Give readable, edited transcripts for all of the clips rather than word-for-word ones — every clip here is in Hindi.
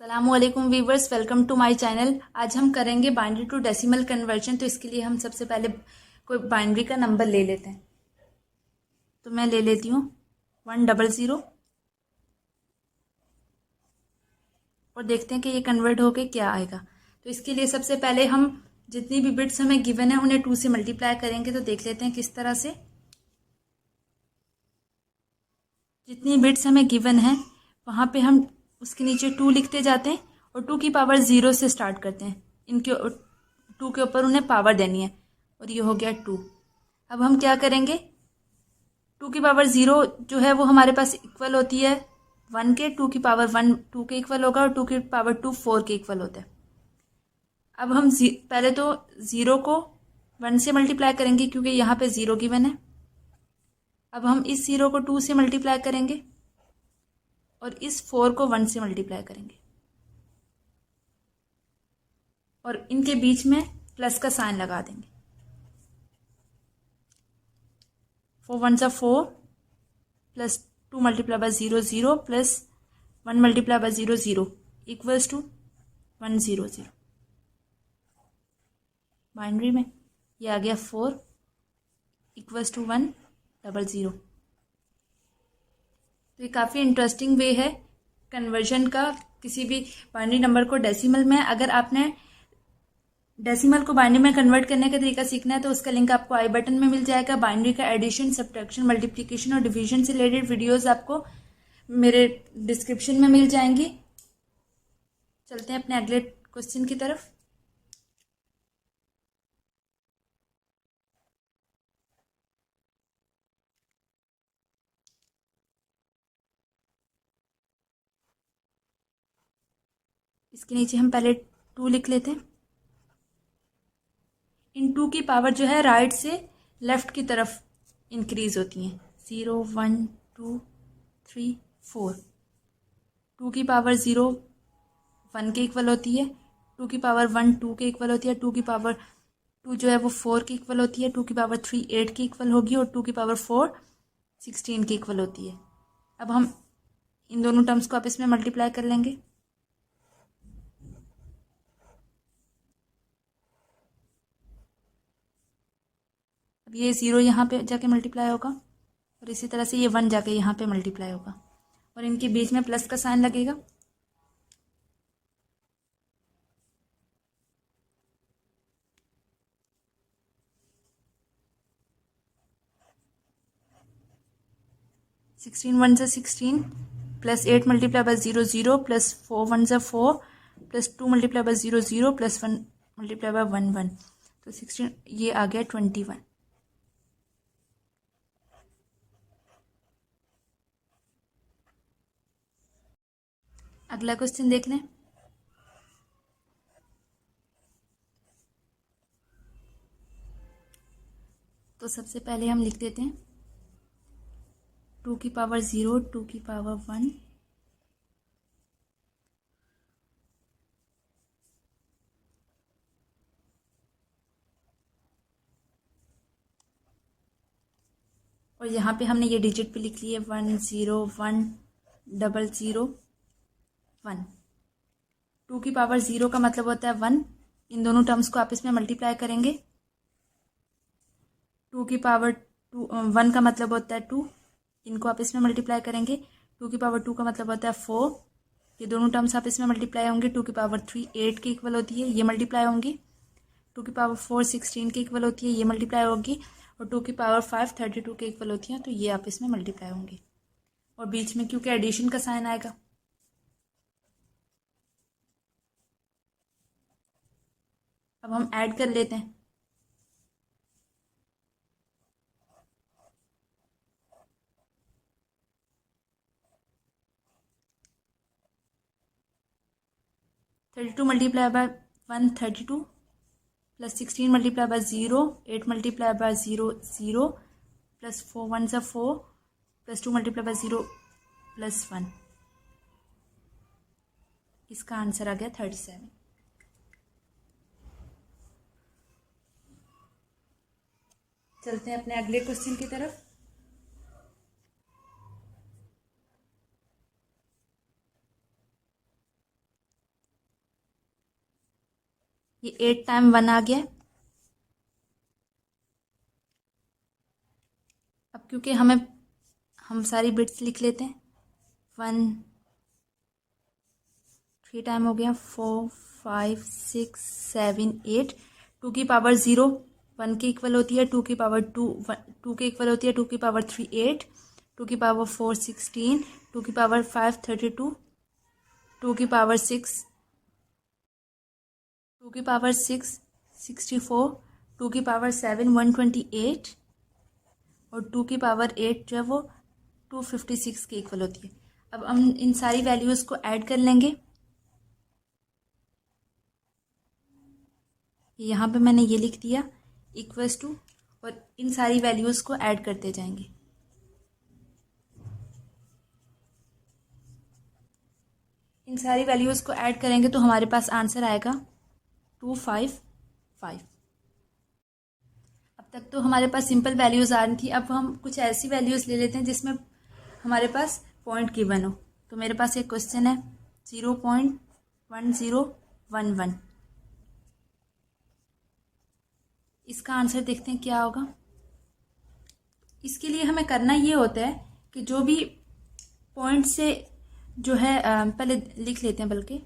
अस्सलामुअलैकुम viewers, welcome to my channel. आज हम करेंगे बाइनरी टू डेसिमल कन्वर्जन। तो इसके लिए हम सबसे पहले कोई बाइनरी का नंबर ले लेते हैं। तो मैं ले लेती हूँ 100 और देखते हैं कि ये कन्वर्ट होके क्या आएगा। तो इसके लिए सबसे पहले हम जितनी भी बिट्स हमें गिवन है उन्हें 2 से मल्टीप्लाई करेंगे। तो देख लेते हैं किस तरह से। जितनी बिट्स हमें गिवन है वहाँ पे हम उसके नीचे 2 लिखते जाते हैं और 2 की पावर 0 से स्टार्ट करते हैं। इनके 2 के ऊपर उन्हें पावर देनी है और ये हो गया 2। अब हम क्या करेंगे, 2 की पावर 0 जो है वो हमारे पास इक्वल होती है 1 के। 2 की पावर 1 2 के इक्वल होगा और 2 की पावर 2 4 के इक्वल होता है। अब हम पहले तो 0 को 1 से मल्टीप्लाई करेंगे क्योंकि यहाँ पे 0 गिवन है। अब हम इस 0 को 2 से मल्टीप्लाई करेंगे और इस 4 को 1 से मल्टीप्लाई करेंगे और इनके बीच में प्लस का साइन लगा देंगे। 4 1 जा 4 plus 2 multiply by 0 0 plus 1 multiply by 0 0 equals to 1 0 0। Binary में ये आ गया 4 इक्वल्स टू 1 0 0। तो ये काफ़ी इंटरेस्टिंग वे है कन्वर्जन का, किसी भी बाइनरी नंबर को डेसिमल में। अगर आपने डेसिमल को बाइनरी में कन्वर्ट करने का तरीका सीखना है तो उसका लिंक आपको आई बटन में मिल जाएगा। बाइनरी का एडिशन, सब्ट्रैक्शन, मल्टीप्लिकेशन और डिवीजन से रिलेटेड वीडियोस आपको मेरे डिस्क्रिप्शन में मिल जाएंगी। चलते हैं अपने अगले क्वेश्चन की तरफ। इसके नीचे हम पहले 2 लिख लेते हैं। इन 2 की पावर जो है राइट से लेफ्ट की तरफ इंक्रीज होती हैं। 0 1 2 3 4। 2 की पावर 0 1 के इक्वल होती है। 2 की पावर 1 2 के इक्वल होती है। 2 की पावर 2 जो है वो 4 के इक्वल होती है। 2 की पावर 3 8 के इक्वल होगी और 2 की पावर 4 16 के इक्वल होती है। अब हम इन दोनों टर्म्स को आपस में मल्टीप्लाई कर लेंगे। अब ये 0 यहाँ पे जाके मल्टीप्लाई होगा और इसी तरह से ये 1 जाके यहाँ पे मल्टीप्लाई होगा और इनके बीच में प्लस का साइन लगेगा। सिक्सटीन 1 से 16 प्लस 8 मल्टीप्लाई बाय 0 0 प्लस 4 1 से 4 plus 2 multiply by 0 0 plus 1 multiply bye 1 1। तो 16 ये आ गया 21। अगला क्वेश्चन देख लें। तो सबसे पहले हम लिख देते हैं 2 की पावर 0 2 की पावर 1 और यहाँ पे हमने ये डिजिट पे लिख लिए 1 0 1 0 0 1। 2 की पावर 0 का मतलब होता है 1। इन दोनों टर्म्स को आपस में मल्टीप्लाई करेंगे। 2 की पावर 1 का मतलब होता है 2, इनको आपस में मल्टीप्लाई करेंगे। 2 की पावर 2 का मतलब होता है 4, ये दोनों टर्म्स आपस में मल्टीप्लाई होंगे। 2 की पावर 3 8 के इक्वल होती है, ये मल्टीप्लाई होंगी। 2 की पावर 4 16 के इक्वल होती है, ये मल्टीप्लाई होगी। और 2 की पावर 5 32 के इक्वल होती है, तो ये आपस में मल्टीप्लाई होंगी और बीच में क्योंकि एडिशन का साइन आएगा। अब हम ऐड कर लेते हैं। Thirty two multiply by 1 32 plus 16 multiply by 0 8 multiply by 0 0 plus 4 1 सा 4 प्लस 2 मल्टीप्लाई बाय 0 प्लस 1। इसका आंसर आ गया 37। चलते हैं अपने अगले क्वेश्चन की तरफ। ये 8 टाइम 1 आ गया। अब क्योंकि हम सारी बिट्स लिख लेते हैं। 1 3 टाइम हो गया, 4 5 6 7 8। 2 की पावर 0 1 के इक्वल होती है, 2 की पावर 2 2 के इक्वल होती है, 2 की पावर 3 8, 2 की पावर 4 16, 2 की पावर 5 32, 2 की पावर 6 2 की पावर 6 64, 2 की पावर 7 128 और 2 की पावर 8 जो है वो 256 के इक्वल होती है। अब हम इन सारी वैल्यूज़ को ऐड कर लेंगे। यहाँ पे मैंने ये लिख दिया इक्वल्स टू, और इन सारी वैल्यूज़ को ऐड करते जाएंगे। इन सारी वैल्यूज़ को ऐड करेंगे तो हमारे पास आंसर आएगा 255। अब तक तो हमारे पास सिंपल वैल्यूज़ आ रही थी। अब हम कुछ ऐसी वैल्यूज़ ले लेते हैं जिसमें हमारे पास पॉइंट गिवन हो। तो मेरे पास एक क्वेश्चन है 0.1011। इसका आंसर देखते हैं क्या होगा। इसके लिए हमें करना ये होता है कि जो भी पॉइंट से जो है पहले लिख लेते हैं, बल्कि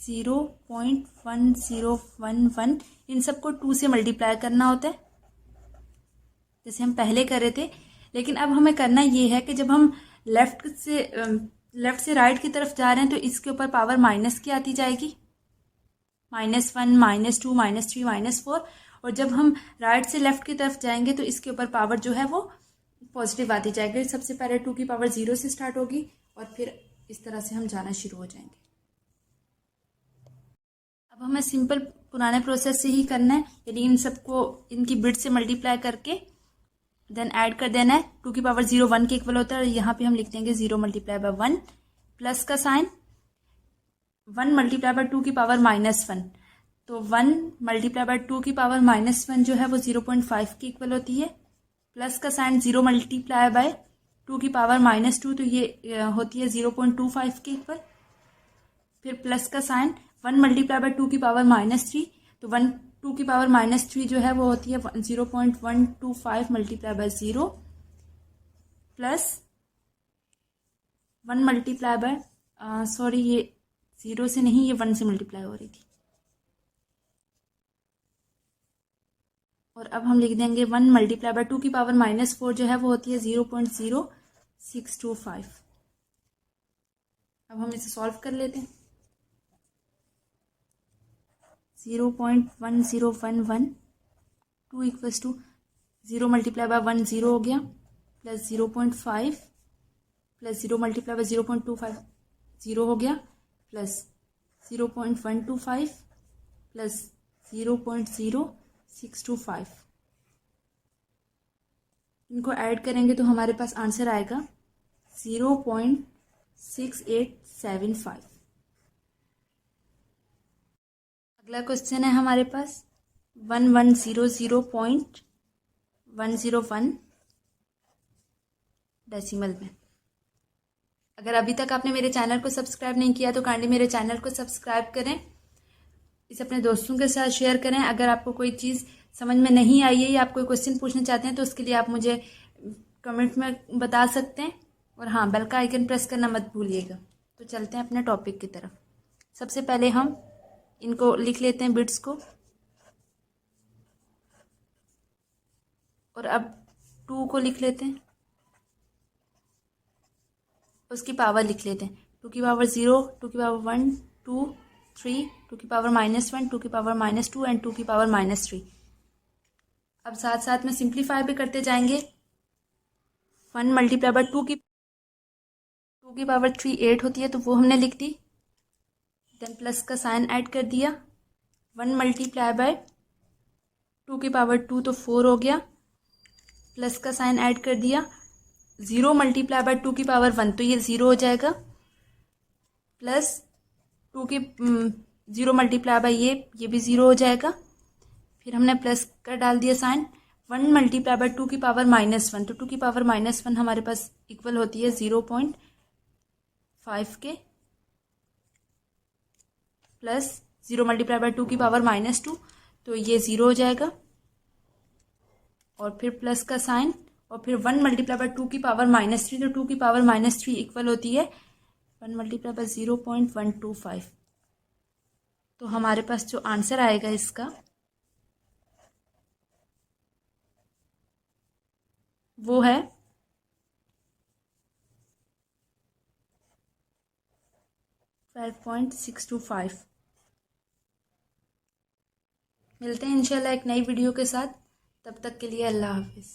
0.1011 इन सबको 2 से मल्टीप्लाई करना होता है, जैसे हम पहले कर रहे थे। लेकिन अब हमें करना ये है कि जब हम लेफ्ट से राइट की तरफ जा रहे हैं तो इसके ऊपर पावर माइनस की आती जाएगी, -1 -2 -3 -4। और जब हम राइट से लेफ्ट की तरफ जाएंगे तो इसके ऊपर पावर जो है वो पॉजिटिव आती जाएगी। सबसे पहले 2 की पावर 0 से स्टार्ट होगी और फिर इस तरह से हम जाना शुरू हो जाएंगे। अब हमें सिंपल पुराने प्रोसेस से ही करना है, यानी इन सबको इनकी बिट से मल्टीप्लाई करके देन ऐड कर देना है। 2 की पावर 0 1 के इक्वल होता है और यहाँ पे हम लिख देंगे 0 मल्टीप्लाई बाय 1 प्लस का साइन 1 मल्टीप्लाई बाय 2 की पावर -1। तो 1 मल्टीप्लाई बाय 2 की पावर -1 जो है वो 0.5 की इक्वल होती है, प्लस का साइन 0 मल्टीप्लाई बाय 2 की पावर -2, तो ये होती है 0.25 की इक्वल। फिर प्लस का साइन 1 मल्टीप्लाई बाय 2 की पावर -3, तो 2 की पावर -3 जो है वो होती है 0.125 multiply by 0 plus 1 multiply bye sorry ये 0 से नहीं, ये 1 से मल्टीप्लाई हो रही थी। और अब हम लिख देंगे 1 मल्टीप्लाई बाय 2 की पावर -4 जो है वो होती है 0.0625। अब हम इसे सॉल्व कर लेते हैं। 0.1011 2 इक्वल्स टू 0 मल्टीप्लाई बाय 1 0 हो गया, प्लस 0.5 प्लस 0 मल्टीप्लाई बाय 0.25 0 हो गया, प्लस 0.125 प्लस 0.0625। इनको ऐड करेंगे तो हमारे पास आंसर आएगा 0.6875। अगला क्वेश्चन है हमारे पास 1100.101 डेसिमल में। अगर अभी तक आपने मेरे चैनल को सब्सक्राइब नहीं किया तो काइंडली मेरे चैनल को सब्सक्राइब करें, इसे अपने दोस्तों के साथ शेयर करें। अगर आपको कोई चीज़ समझ में नहीं आई है या आप कोई क्वेश्चन पूछना चाहते हैं तो उसके लिए आप मुझे कमेंट में बता सकते हैं। और हाँ, बेल का आइकन प्रेस करना मत भूलिएगा। तो चलते हैं अपने टॉपिक की तरफ। सबसे पहले हम इनको लिख लेते हैं बिट्स को, और अब 2 को लिख लेते हैं, उसकी पावर लिख लेते हैं। 2 की पावर 0, 2 की पावर 1 2 3, 2 की पावर -1, 2 की पावर -2 एंड 2 की पावर -3। अब साथ साथ में सिंप्लीफाई भी करते जाएंगे। 1 मल्टीप्लाई बाय 2 की पावर 3 8 होती है, तो वो हमने लिख दी। देन प्लस का साइन ऐड कर दिया। 1 मल्टीप्लाई बाय 2 की पावर 2 तो 4 हो गया, प्लस का साइन ऐड कर दिया। 0 मल्टीप्लाई बाय 2 की पावर 1 तो ये 0 हो जाएगा, प्लस 2 की 0 मल्टीप्लाई बाय ये भी 0 हो जाएगा। फिर हमने प्लस का डाल दिया साइन। 1 मल्टीप्लाई बाय 2 की पावर -1, तो 2 की पावर -1 हमारे पास इक्वल होती है 0.5 के, प्लस 0 मल्टीप्लाई बाय 2 की पावर -2, तो ये 0 हो जाएगा। और फिर प्लस का साइन, और फिर 1 मल्टीप्लाई बाय 2 की पावर -3, तो 2 की पावर -3 इक्वल होती है 1 मल्टीप्लाई बाय 0.125। तो हमारे पास जो आंसर आएगा इसका वो है 12.625। मिलते हैं इंशाल्लाह एक नई वीडियो के साथ, तब तक के लिए अल्लाह हाफिज़।